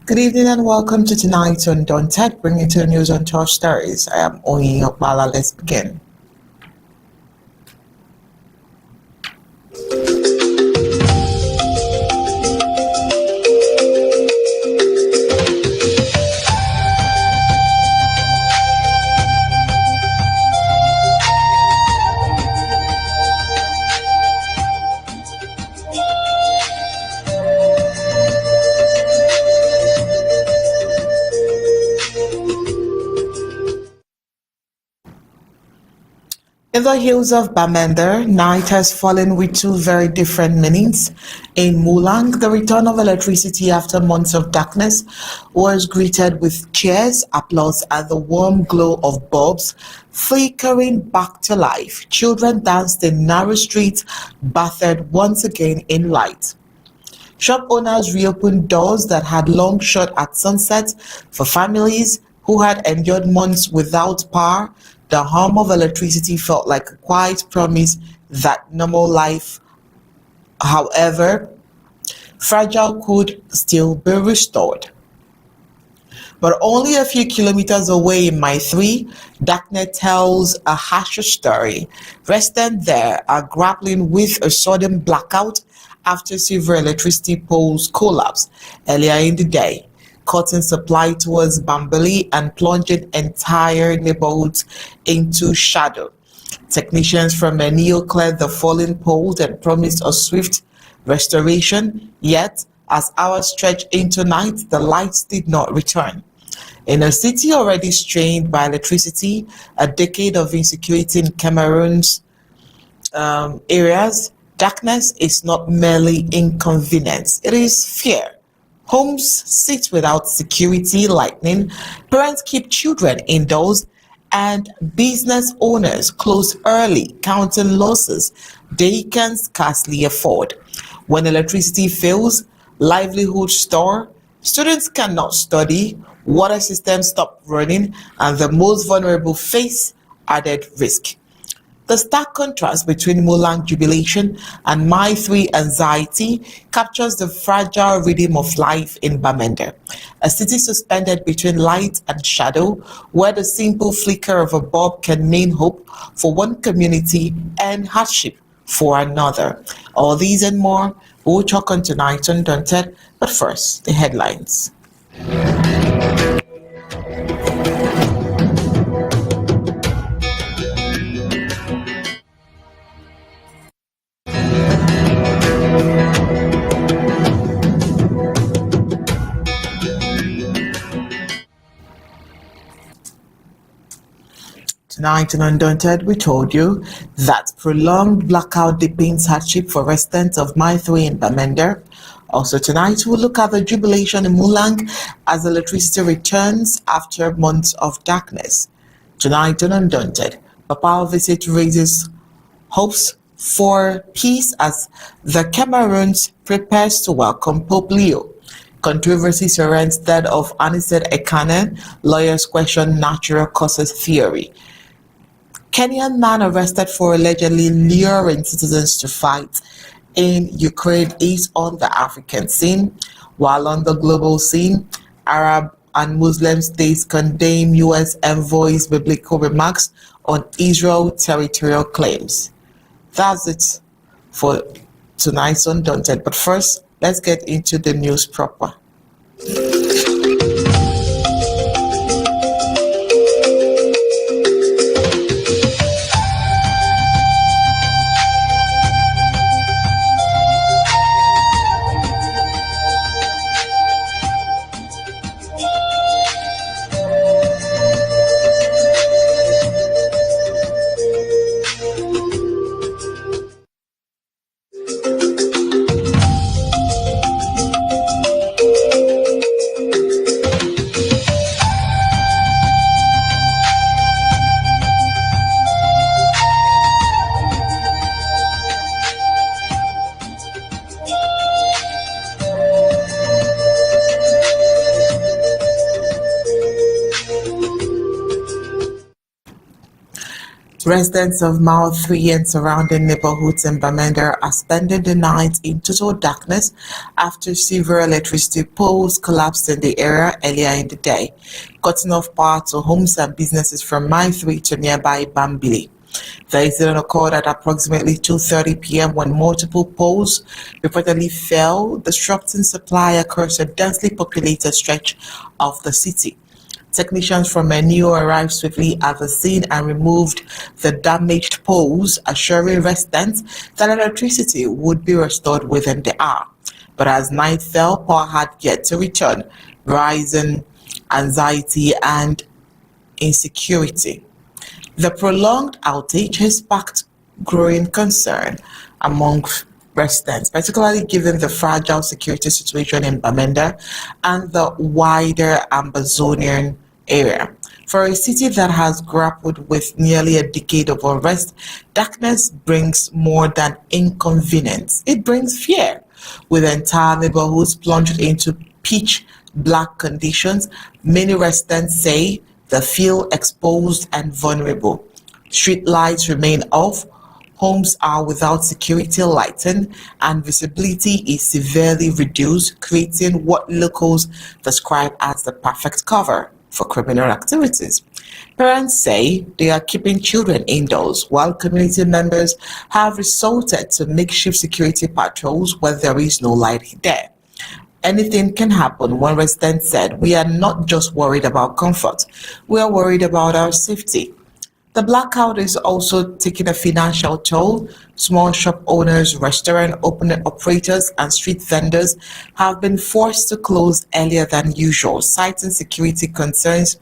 Good evening and welcome to tonight's Undaunted, bringing to the news on top stories. I am Oyi Okbala. Let's begin. In the hills of Bamenda, night has fallen with two very different meanings. In Mulang, the return of electricity after months of darkness was greeted with cheers, applause, and the warm glow of bulbs flickering back to life. Children danced in narrow streets, bathed once again in light. Shop owners reopened doors that had long shut at sunset. For families who had endured months without power, the hum of electricity felt like a quiet promise that normal life, however fragile, could still be restored. But only a few kilometers away in Mile 3, darkness tells a harsher story. Residents there are grappling with a sudden blackout after several electricity poles collapsed earlier in the day, cutting supply towards Bambali and plunging entire neighborhoods into shadow. Technicians from Enio cleared the fallen poles and promised a swift restoration, yet as hours stretched into night, the lights did not return. In a city already strained by electricity, a decade of insecurity in Cameroon's areas, darkness is not merely inconvenience, it is fear. Homes sit without security lightning, parents keep children indoors, and business owners close early, counting losses they can scarcely afford. When electricity fails, livelihood store, students cannot study, water systems stop running, and the most vulnerable face added risk. The stark contrast between Mulang Jubilation and Mile 3 anxiety captures the fragile rhythm of life in Bamenda, a city suspended between light and shadow, where the simple flicker of a bulb can mean hope for one community and hardship for another. All these and more we'll talk on tonight on Undaunted, but first, the headlines. Tonight in Undaunted, we told you that prolonged blackout deepens hardship for residents of Mile 3 in Bamenda. Also tonight, we'll look at the jubilation in Mulang as electricity returns after months of darkness. Tonight on Undaunted, Papal visit raises hopes for peace as the Cameroon prepares to welcome Pope Leo. Controversy surrounds that of Anicet Ekane. Lawyers question natural causes theory. Kenyan man arrested for allegedly luring citizens to fight in Ukraine is on the African scene, while on the global scene, Arab and Muslim states condemn U.S. envoy's biblical remarks on Israel territorial claims. That's it for tonight's Undaunted. But first, let's get into the news proper. Residents of Mile 3 and surrounding neighborhoods in Bamenda are spending the night in total darkness after several electricity poles collapsed in the area earlier in the day, cutting off power to homes and businesses from Mile 3 to nearby Bambili. The incident occurred at approximately 2:30 p.m. when multiple poles reportedly fell, disrupting supply across a densely populated stretch of the city. Technicians from NEO arrived swiftly at the scene and removed the damaged poles, assuring residents that electricity would be restored within the hour. But as night fell, power had yet to return, rising anxiety and insecurity. The prolonged outage has sparked growing concern among residents, particularly given the fragile security situation in Bamenda and the wider Amazonian area. For a city that has grappled with nearly a decade of unrest, darkness brings more than inconvenience. It brings fear, with entire neighborhoods plunged into pitch black conditions. Many residents say they feel exposed and vulnerable. Street lights remain off, homes are without security lighting, and visibility is severely reduced, creating what locals describe as the perfect cover for criminal activities. Parents say they are keeping children indoors, while community members have resorted to makeshift security patrols where there is no light there. Anything can happen, one resident said. We are not just worried about comfort, we are worried about our safety. The blackout is also taking a financial toll. Small shop owners, restaurant operators, and street vendors have been forced to close earlier than usual, citing security concerns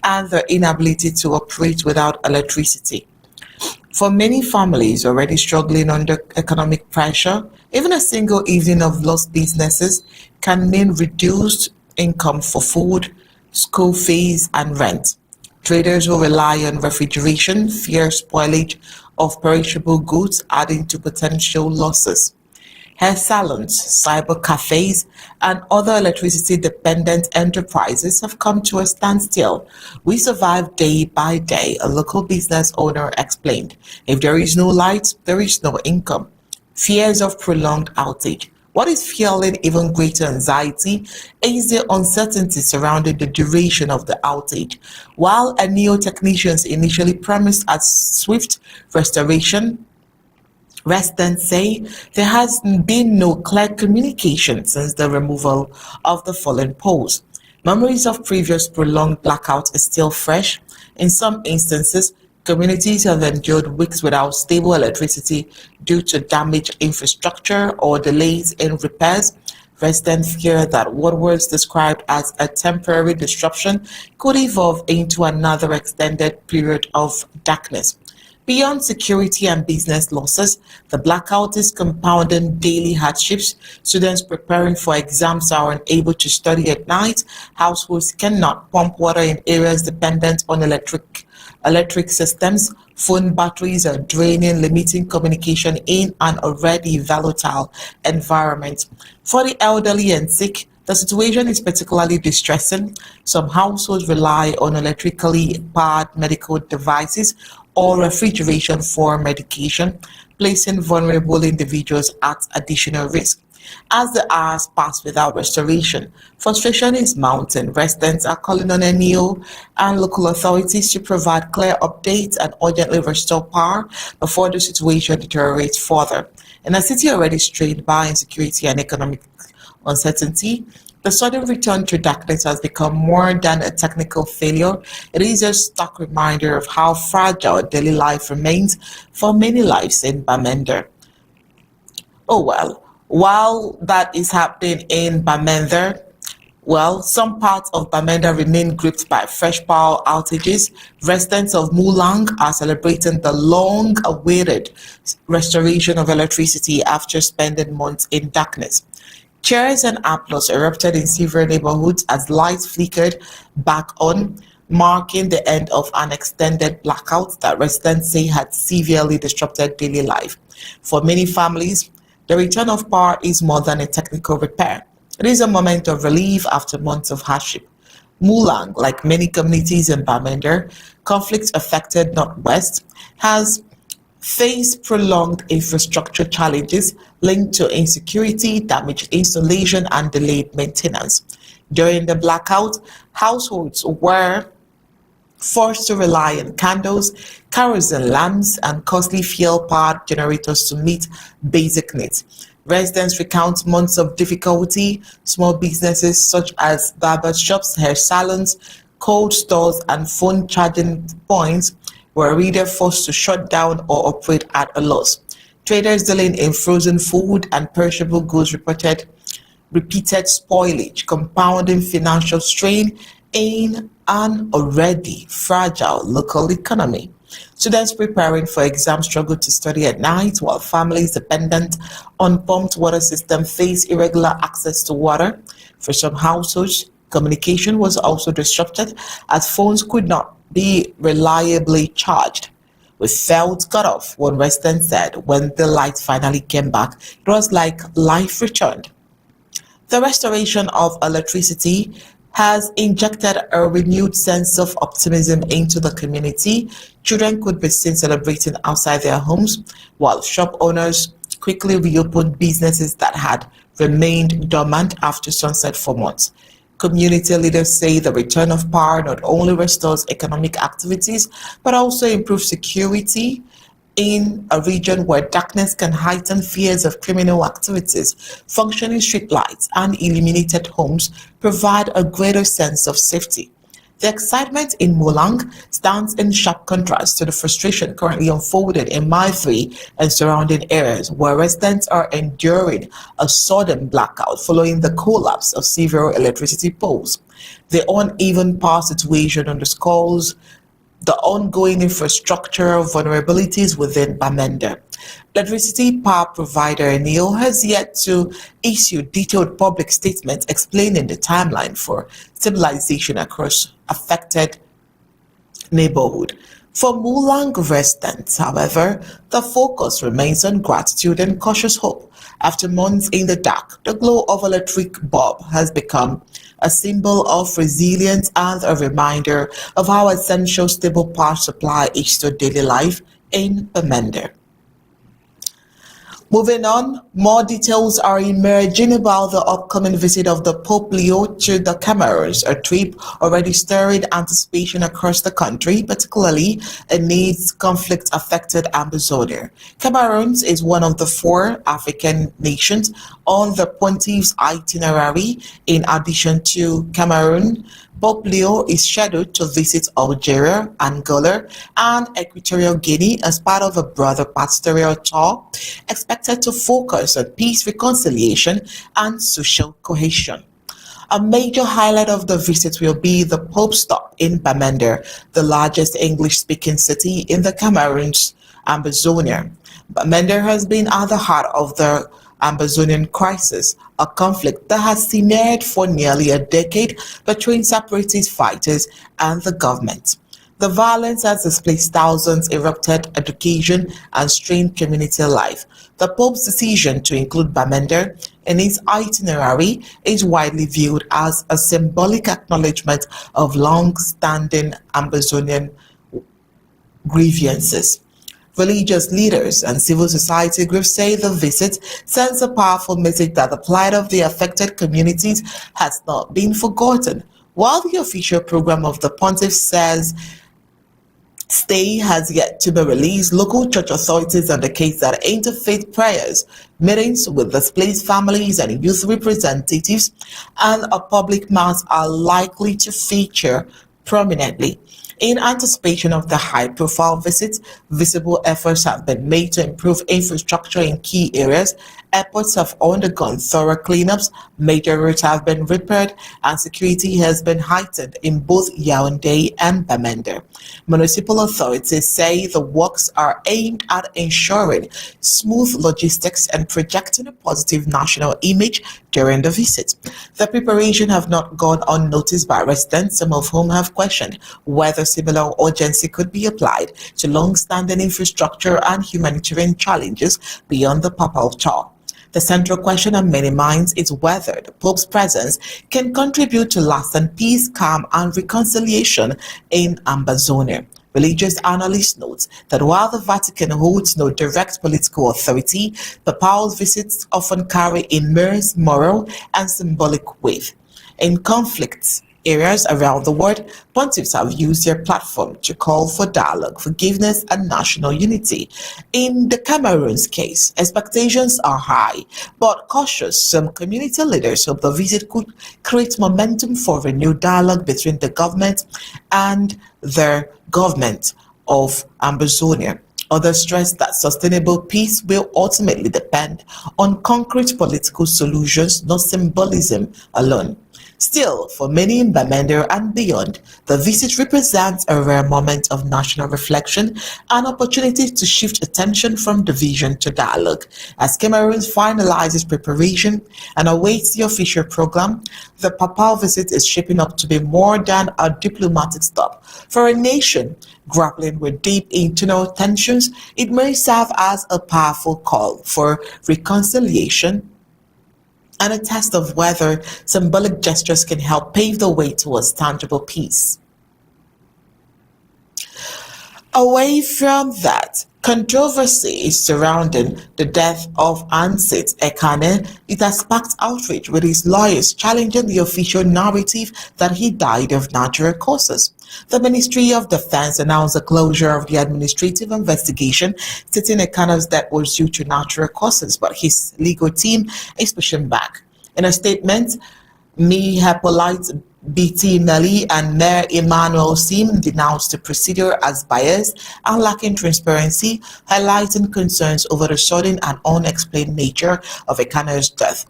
and the inability to operate without electricity. For many families already struggling under economic pressure, even a single evening of lost businesses can mean reduced income for food, school fees, and rent. Traders who rely on refrigeration fear spoilage of perishable goods, adding to potential losses. Hair salons, cyber cafes, and other electricity-dependent enterprises have come to a standstill. We survive day by day, a local business owner explained. If there is no light, there is no income. Fears of prolonged outage. What is fueling even greater anxiety is the uncertainty surrounding the duration of the outage. While NEO technicians initially promised a swift restoration, residents say there has been no clear communication since the removal of the fallen poles. Memories of previous prolonged blackouts are still fresh. In some instances, communities have endured weeks without stable electricity due to damaged infrastructure or delays in repairs. Residents fear that what was described as a temporary disruption could evolve into another extended period of darkness. Beyond security and business losses, the blackout is compounding daily hardships. Students preparing for exams are unable to study at night. Households cannot pump water in areas dependent on electric systems. Phone batteries are draining, limiting communication in an already volatile environment. For the elderly and sick, the situation is particularly distressing. Some households rely on electrically powered medical devices or refrigeration for medication, placing vulnerable individuals at additional risk. As the hours pass without restoration, frustration is mounting. Residents are calling on NEO and local authorities to provide clear updates and urgently restore power before the situation deteriorates further. In a city already strained by insecurity and economic uncertainty, the sudden return to darkness has become more than a technical failure. It is a stark reminder of how fragile daily life remains for many lives in Bamenda. Oh well, while that is happening in Bamenda, some parts of Bamenda remain gripped by fresh power outages. Residents of Mulang are celebrating the long-awaited restoration of electricity after spending months in darkness. Cheers and applause erupted in several neighborhoods as lights flickered back on, marking the end of an extended blackout that residents say had severely disrupted daily life. For many families, the return of power is more than a technical repair. It is a moment of relief after months of hardship. Mulang, like many communities in Bamenda, conflict-affected Northwest, has faced prolonged infrastructure challenges linked to insecurity, damaged installation, and delayed maintenance. During the blackout, households were forced to rely on candles, kerosene lamps, and costly fuel-powered generators to meet basic needs. Residents recount months of difficulty. Small businesses such as barber shops, hair salons, cold stores, and phone charging points were either forced to shut down or operate at a loss. Traders dealing in frozen food and perishable goods reported repeated spoilage, compounding financial strain in an already fragile local economy. Students preparing for exams struggle to study at night, while families dependent on pumped water system face irregular access to water. For some households, communication was also disrupted as phones could not be reliably charged. We felt cut off, one resident said. When the light finally came back, it was like life returned. The restoration of electricity has injected a renewed sense of optimism into the community. Children could be seen celebrating outside their homes, while shop owners quickly reopened businesses that had remained dormant after sunset for months. Community leaders say the return of power not only restores economic activities, but also improves security in a region where darkness can heighten fears of criminal activities. Functioning streetlights and illuminated homes provide a greater sense of safety. The excitement in Mulang stands in sharp contrast to the frustration currently unfolded in Mile 3 and surrounding areas, where residents are enduring a sudden blackout following the collapse of several electricity poles. The uneven power situation underscores the ongoing infrastructural vulnerabilities within Bamenda. Electricity power provider NEO has yet to issue detailed public statements explaining the timeline for stabilization across affected neighborhood. For Mulang residents, however, the focus remains on gratitude and cautious hope. After months in the dark, the glow of electric bulb has become a symbol of resilience and a reminder of how essential stable power supply is to daily life in Bamenda. Moving on, more details are emerging about the upcoming visit of the Pope Leo to the Cameroon, a trip already stirring anticipation across the country, particularly amidst conflict-affected Ambazonia. Cameroon is one of the 4 African nations on the Pontiff's itinerary. In addition to Cameroon, Pope Leo is scheduled to visit Algeria, Angola, and Equatorial Guinea as part of a broader pastoral tour expected to focus on peace, reconciliation, and social cohesion. A major highlight of the visit will be the Pope's stop in Bamenda, the largest English-speaking city in the Cameroon's Ambazonia. Bamenda has been at the heart of the Ambazonian crisis, a conflict that has simmered for nearly a decade between separatist fighters and the government. The violence has displaced thousands, erupted education, and strained community life. The Pope's decision to include Bamenda in his itinerary is widely viewed as a symbolic acknowledgement of long-standing Ambazonian grievances. Religious leaders and civil society groups say the visit sends a powerful message that the plight of the affected communities has not been forgotten. While the official program of the Pontiff says stay has yet to be released, local church authorities indicate that interfaith prayers, meetings with displaced families and youth representatives, and a public mass are likely to feature prominently. In anticipation of the high-profile visit, visible efforts have been made to improve infrastructure in key areas. Airports have undergone thorough cleanups, major roads have been repaired, and security has been heightened in both Yaoundé and Bamenda. Municipal authorities say the works are aimed at ensuring smooth logistics and projecting a positive national image during the visit. The preparations have not gone unnoticed by residents, some of whom have questioned whether similar urgency could be applied to long-standing infrastructure and humanitarian challenges beyond the Papal tour. The central question on many minds is whether the Pope's presence can contribute to lasting peace, calm, and reconciliation in Ambazonia. Religious analysts note that while the Vatican holds no direct political authority, Papal's visits often carry immense moral and symbolic weight. In conflicts areas around the world, pontiffs have used their platform to call for dialogue, forgiveness, and national unity. In the Cameroon's case, expectations are high, but cautious. Some community leaders hope the visit could create momentum for renewed dialogue between the government and the government of Ambazonia. Others stress that sustainable peace will ultimately depend on concrete political solutions, not symbolism alone. Still, for many in Bamenda and beyond, the visit represents a rare moment of national reflection, an opportunity to shift attention from division to dialogue. As Cameroon finalizes preparation and awaits the official program, the Papal visit is shaping up to be more than a diplomatic stop. For a nation grappling with deep internal tensions, it may serve as a powerful call for reconciliation and a test of whether symbolic gestures can help pave the way towards tangible peace. Away from that, controversy surrounding the death of Anicet Ekane, it has sparked outrage with his lawyers challenging the official narrative that he died of natural causes. The Ministry of Defense announced the closure of the administrative investigation, stating Ekane's death was due to natural causes, but his legal team is pushing back. In a statement, Hippolyte BT Melly and Mayor Emmanuel Sim denounced the procedure as biased and lacking transparency, highlighting concerns over the sudden and unexplained nature of Ekane's death.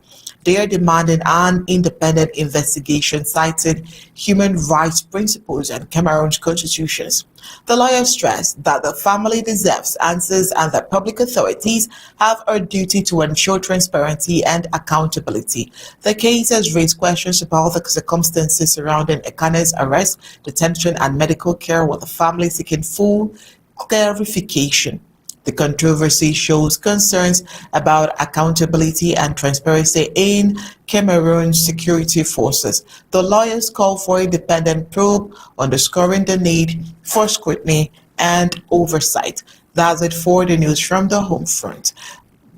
They are demanding an independent investigation citing human rights principles and Cameroon's constitutions. The lawyer stressed that the family deserves answers and that public authorities have a duty to ensure transparency and accountability. The case has raised questions about the circumstances surrounding Ekane's arrest, detention, and medical care, with the family seeking full clarification. The controversy shows concerns about accountability and transparency in Cameroon's security forces. The lawyers call for independent probe, underscoring the need for scrutiny and oversight. That's it for the news from the home front.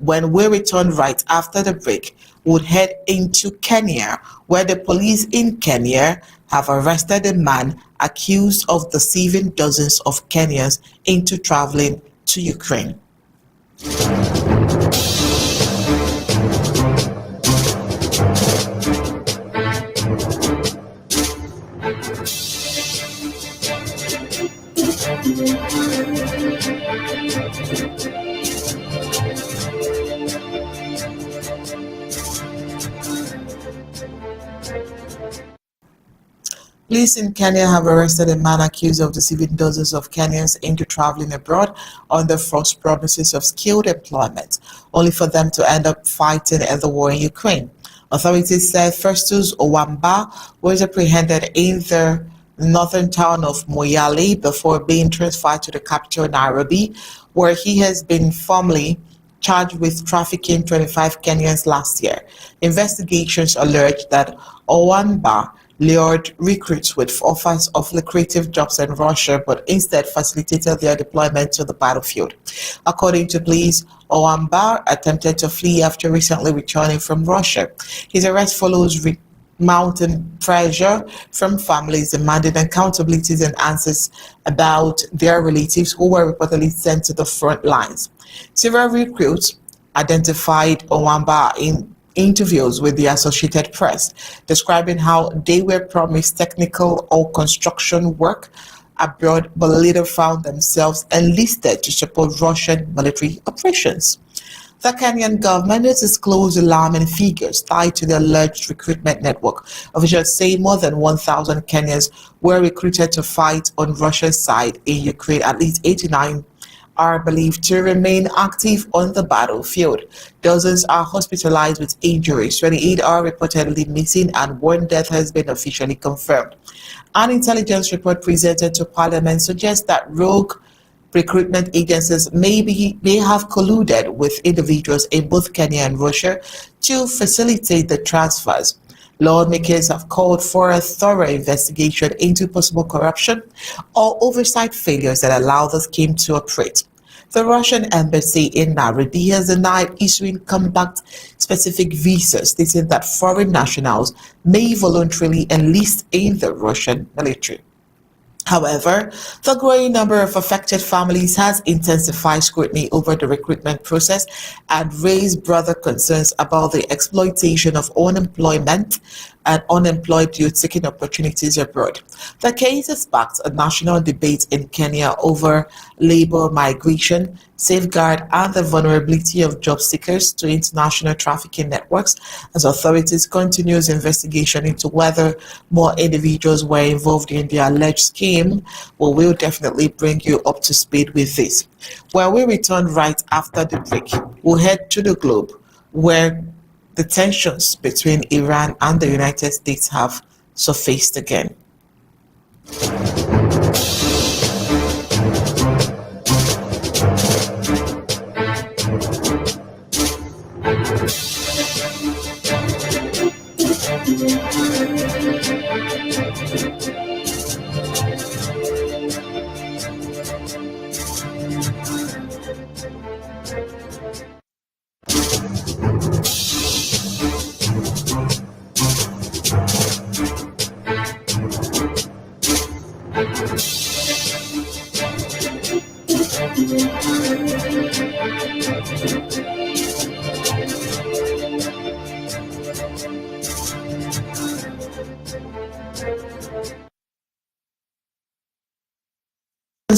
When we return right after the break, we'll head into Kenya, where the police in Kenya have arrested a man accused of deceiving dozens of Kenyans into traveling to Ukraine. Police in Kenya have arrested a man accused of deceiving dozens of Kenyans into traveling abroad under false promises of skilled employment, only for them to end up fighting in the war in Ukraine. Authorities said Festus Owamba was apprehended in the northern town of Moyale before being transferred to the capital Nairobi, where he has been formally charged with trafficking 25 Kenyans last year. Investigations alleged that Owamba lured recruits with offers of lucrative jobs in Russia, but instead facilitated their deployment to the battlefield. According to police, Owamba attempted to flee after recently returning from Russia. His arrest follows mounting pressure from families demanding accountability and answers about their relatives who were reportedly sent to the front lines. Several recruits identified Owamba in interviews with the Associated Press, describing how they were promised technical or construction work abroad but later found themselves enlisted to support Russian military operations. The Kenyan government has disclosed alarming figures tied to the alleged recruitment network. Officials say more than 1,000 Kenyans were recruited to fight on Russia's side in Ukraine. At least 89 are believed to remain active on the battlefield. Dozens are hospitalized with injuries. 28 are reportedly missing, and one death has been officially confirmed. An intelligence report presented to Parliament suggests that rogue Recruitment agencies may have colluded with individuals in both Kenya and Russia to facilitate the transfers. Lawmakers have called for a thorough investigation into possible corruption or oversight failures that allow the scheme to operate. The Russian embassy in Nairobi has denied issuing combat-specific visas, stating that foreign nationals may voluntarily enlist in the Russian military. However, the growing number of affected families has intensified scrutiny over the recruitment process and raised broader concerns about the exploitation of unemployment and unemployed youth seeking opportunities abroad. The case has sparked a national debate in Kenya over labor migration, safeguard, and the vulnerability of job seekers to international trafficking networks as authorities continues investigation into whether more individuals were involved in the alleged scheme. Well, we'll definitely bring you up to speed with this. When we return right after the break, we'll head to the globe where the tensions between Iran and the United States have surfaced again.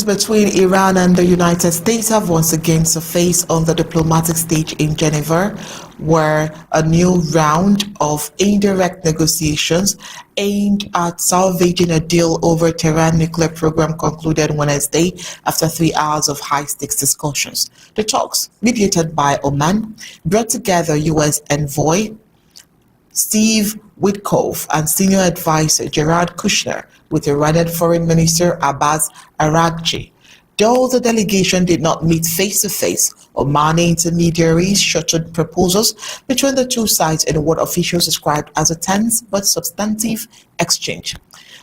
Between Iran and the United States have once again surfaced on the diplomatic stage in Geneva, where a new round of indirect negotiations aimed at salvaging a deal over Tehran nuclear program concluded Wednesday after 3 hours of high-stakes discussions. The talks, mediated by Oman, brought together U.S. envoy Steve Witkoff and senior advisor Jared Kushner with Iranian Foreign Minister Abbas Araghchi. Though the delegation did not meet face-to-face, Omani intermediaries shuttered proposals between the two sides in what officials described as a tense but substantive exchange.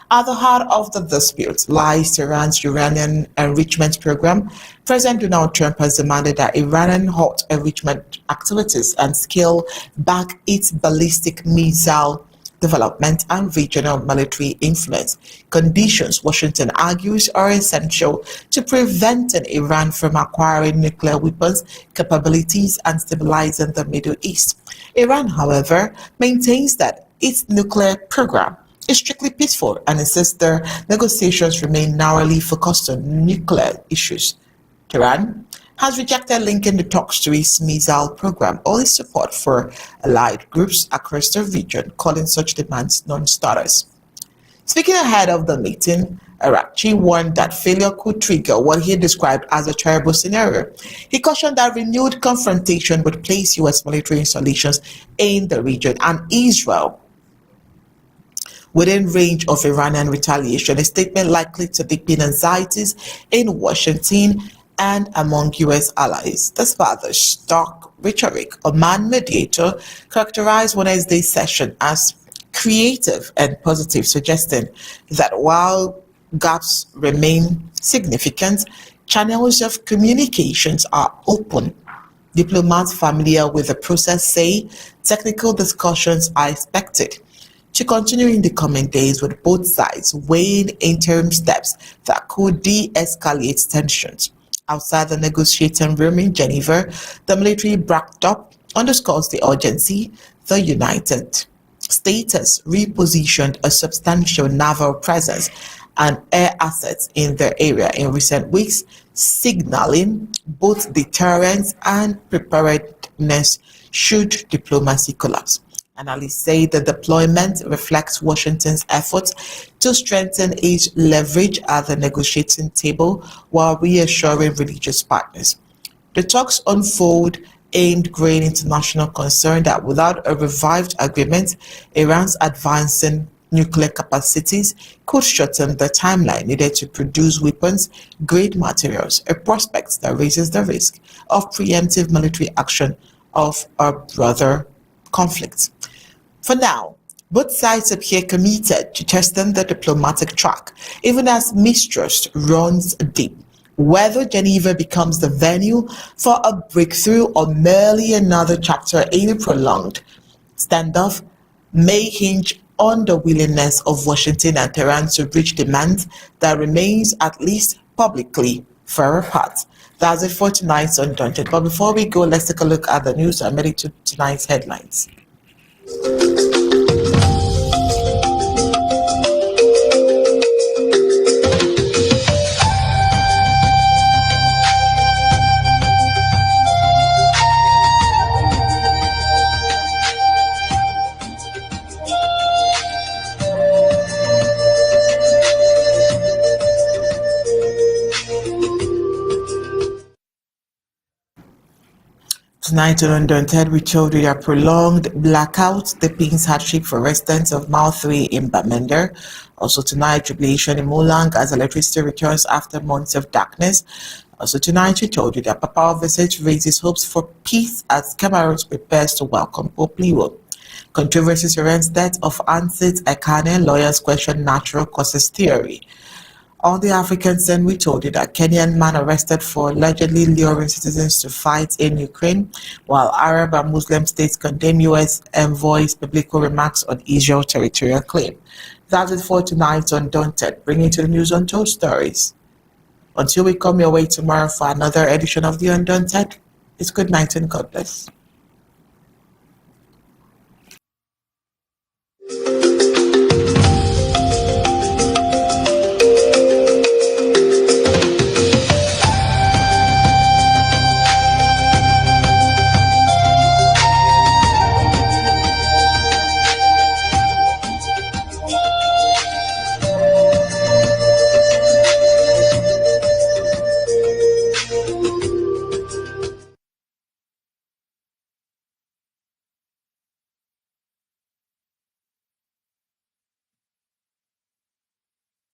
At the heart of the dispute lies Iran's uranium enrichment program. President Donald Trump has demanded that Iranian halt enrichment activities and scale back its ballistic missile development and regional military influence, conditions Washington argues are essential to preventing Iran from acquiring nuclear weapons capabilities and stabilizing the Middle East. Iran, however, maintains that its nuclear program is strictly peaceful and insists their negotiations remain narrowly focused on nuclear issues. Tehran has rejected linking the talks to its missile program or its support for allied groups across the region, calling such demands non-starters. Speaking ahead of the meeting, Araghchi warned that failure could trigger what he described as a terrible scenario. He cautioned that renewed confrontation would place U.S. military installations in the region and Israel within range of Iranian retaliation, a statement likely to deepen anxieties in Washington and among U.S. allies. Despite the stark rhetoric, Oman mediator characterized Wednesday's session as creative and positive, suggesting that while gaps remain significant, channels of communications are open. Diplomats familiar with the process say technical discussions are expected to continue in the coming days, with both sides weighing interim steps that could de-escalate tensions. Outside the negotiating room in Geneva, the military backdrop underscores the urgency. The United States has repositioned a substantial naval presence and air assets in the area in recent weeks, signaling both deterrence and preparedness should diplomacy collapse. Analysts say the deployment reflects Washington's efforts to strengthen its leverage at the negotiating table while reassuring religious partners. The talks unfold aimed growing international concern that without a revived agreement, Iran's advancing nuclear capacities could shorten the timeline needed to produce weapons-grade materials, a prospect that raises the risk of preemptive military action of a brother conflict. For now, both sides appear committed to testing the diplomatic track, even as mistrust runs deep. Whether Geneva becomes the venue for a breakthrough or merely another chapter in a prolonged standoff may hinge on the willingness of Washington and Tehran to reach demand that remains, at least publicly, far apart. That's it for tonight's Undaunted. But before we go, let's take a look at the news and ready to tonight's headlines. Tonight on Undaunted, we told you that prolonged blackout deepens hardship for residents of Mile 3 in Bamenda. Also tonight, Jubilation in Mulang as electricity returns after months of darkness. Also tonight, we told you that Papal visit raises hopes for peace as Cameroon prepares to welcome Pope Leo. Controversy surrounds death of Anicet Ekane, lawyers question natural causes theory. On the African scene, we told you that Kenyan man arrested for allegedly luring citizens to fight in Ukraine, while Arab and Muslim states condemn U.S. envoy's biblical remarks on Israel territorial claim. That's it for tonight's Undaunted, bringing you to the news untold stories. Until we come your way tomorrow for another edition of the Undaunted, it's good night and God bless.